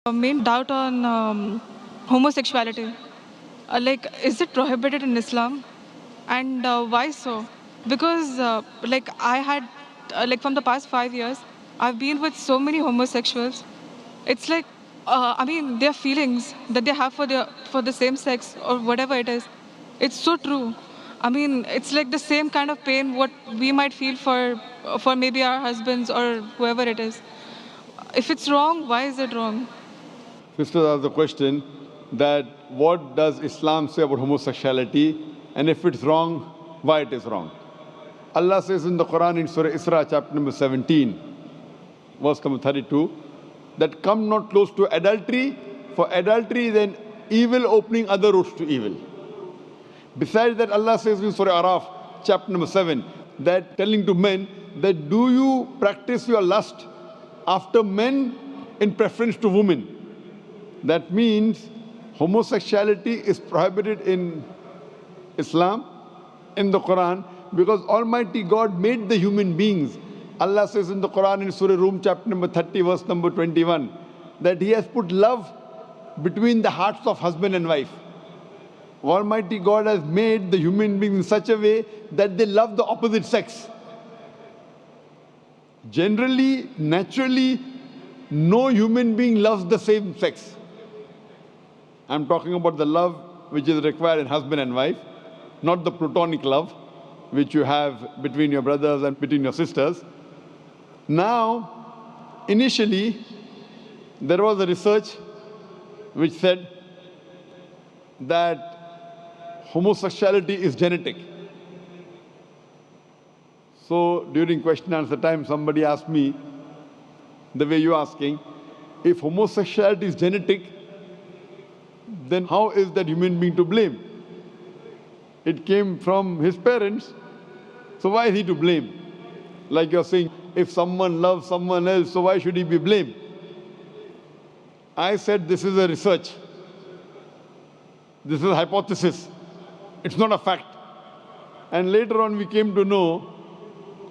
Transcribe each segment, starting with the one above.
main doubt on homosexuality. Is it prohibited in Islam? And why so? Because, I had, from the past 5 years, I've been with so many homosexuals. It's like, their feelings that they have for the same sex or whatever it is, it's so true. It's like the same kind of pain what we might feel for maybe our husbands or whoever it is. If it's wrong, why is it wrong? Sisters asked the question that what does Islam say about homosexuality, and if it's wrong, why it is wrong. Allah says in the Quran in Surah Isra chapter number 17, verse number 32, that come not close to adultery, for adultery is an evil opening other routes to evil. Besides that, Allah says in Surah Araf chapter number 7, that telling to men that do you practice your lust after men in preference to women. That means homosexuality is prohibited in Islam, in the Quran, because Almighty God made the human beings. Allah says in the Quran in Surah Rum chapter number 30 verse number 21 that He has put love between the hearts of husband and wife. Almighty God has made the human beings in such a way that they love the opposite sex. Generally, naturally, no human being loves the same sex. I'm talking about the love which is required in husband and wife, not the platonic love which you have between your brothers and between your sisters. Now, initially, there was a research which said that homosexuality is genetic. So during question and answer time, somebody asked me, the way you're asking, if homosexuality is genetic, then how is that human being to blame? It came from his parents, so why is he to blame? Like you're saying, if someone loves someone else, so why should he be blamed? I said this is a research. This is a hypothesis. It's not a fact. And later on we came to know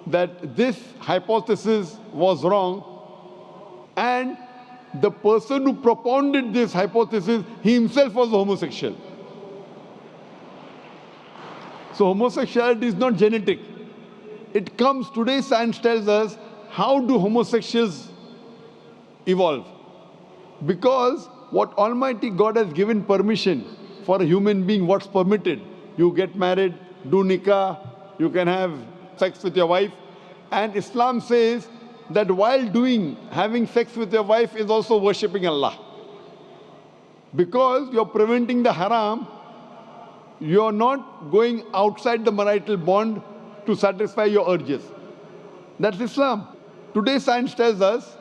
that this hypothesis was wrong, and the person who propounded this hypothesis, he himself was a homosexual. So homosexuality is not genetic. It comes, today science tells us, how do homosexuals evolve? Because what Almighty God has given permission for a human being, what's permitted. You get married, do nikah, you can have sex with your wife. And Islam says that while having sex with your wife is also worshipping Allah. Because you're preventing the haram, you're not going outside the marital bond to satisfy your urges. That's Islam. Today science tells us,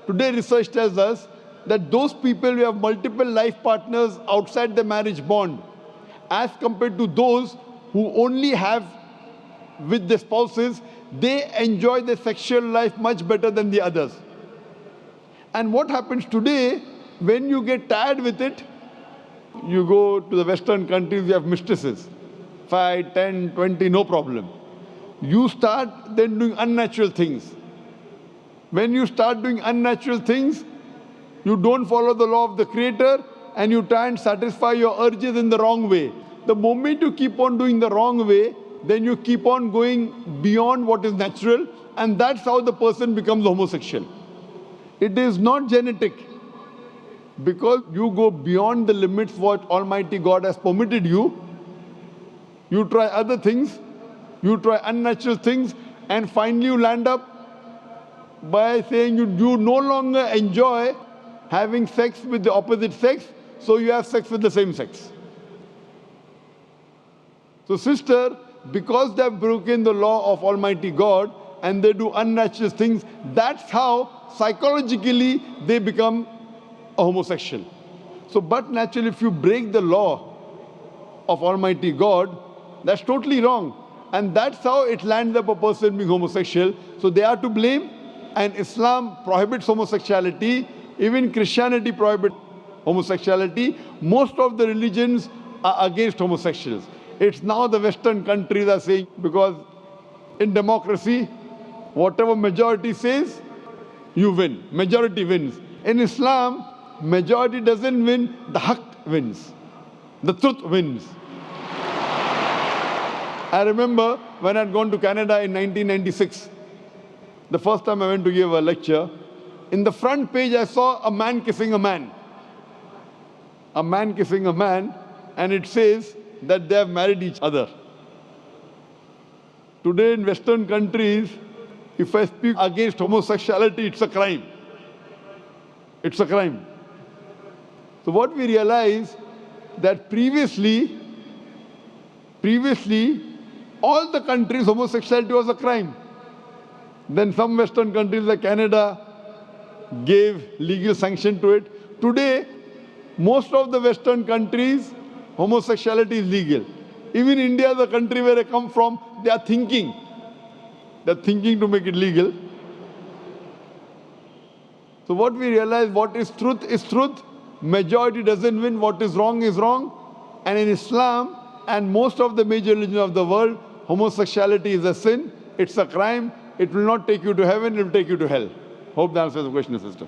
today research tells us that those people who have multiple life partners outside the marriage bond, as compared to those who only have with their spouses, they enjoy their sexual life much better than the others. And what happens today, when you get tired with it, you go to the Western countries, you have mistresses. 5, 10, 20, no problem. You start then doing unnatural things. When you start doing unnatural things, you don't follow the law of the Creator and you try and satisfy your urges in the wrong way. The moment you keep on doing the wrong way, then you keep on going beyond what is natural, and that's how the person becomes homosexual. It is not genetic. Because you go beyond the limits what Almighty God has permitted you, you try other things, you try unnatural things, and finally you land up by saying you no longer enjoy having sex with the opposite sex, so you have sex with the same sex. So sister, because they have broken the law of Almighty God and they do unnatural things, that's how psychologically they become a homosexual. So, but naturally, if you break the law of Almighty God, that's totally wrong. And that's how it lands up a person being homosexual. So they are to blame, and Islam prohibits homosexuality. Even Christianity prohibits homosexuality. Most of the religions are against homosexuals. It's now the Western countries are saying, because in democracy, whatever majority says, you win. Majority wins. In Islam, majority doesn't win, the haqq wins. The truth wins. I remember when I'd gone to Canada in 1996, the first time I went to give a lecture, in the front page I saw a man kissing a man. A man kissing a man, and it says that they have married each other. Today in Western countries, if I speak against homosexuality, it's a crime. It's a crime. So what we realize that previously, all the countries, homosexuality was a crime. Then some Western countries like Canada gave legal sanction to it. Today, most of the Western countries, homosexuality is legal. Even India, the country where I come from, they are thinking. They're thinking to make it legal. So what we realize, what is truth. Majority doesn't win. What is wrong is wrong. And in Islam and most of the major religions of the world, homosexuality is a sin. It's a crime. It will not take you to heaven. It will take you to hell. Hope that answers the question, sister.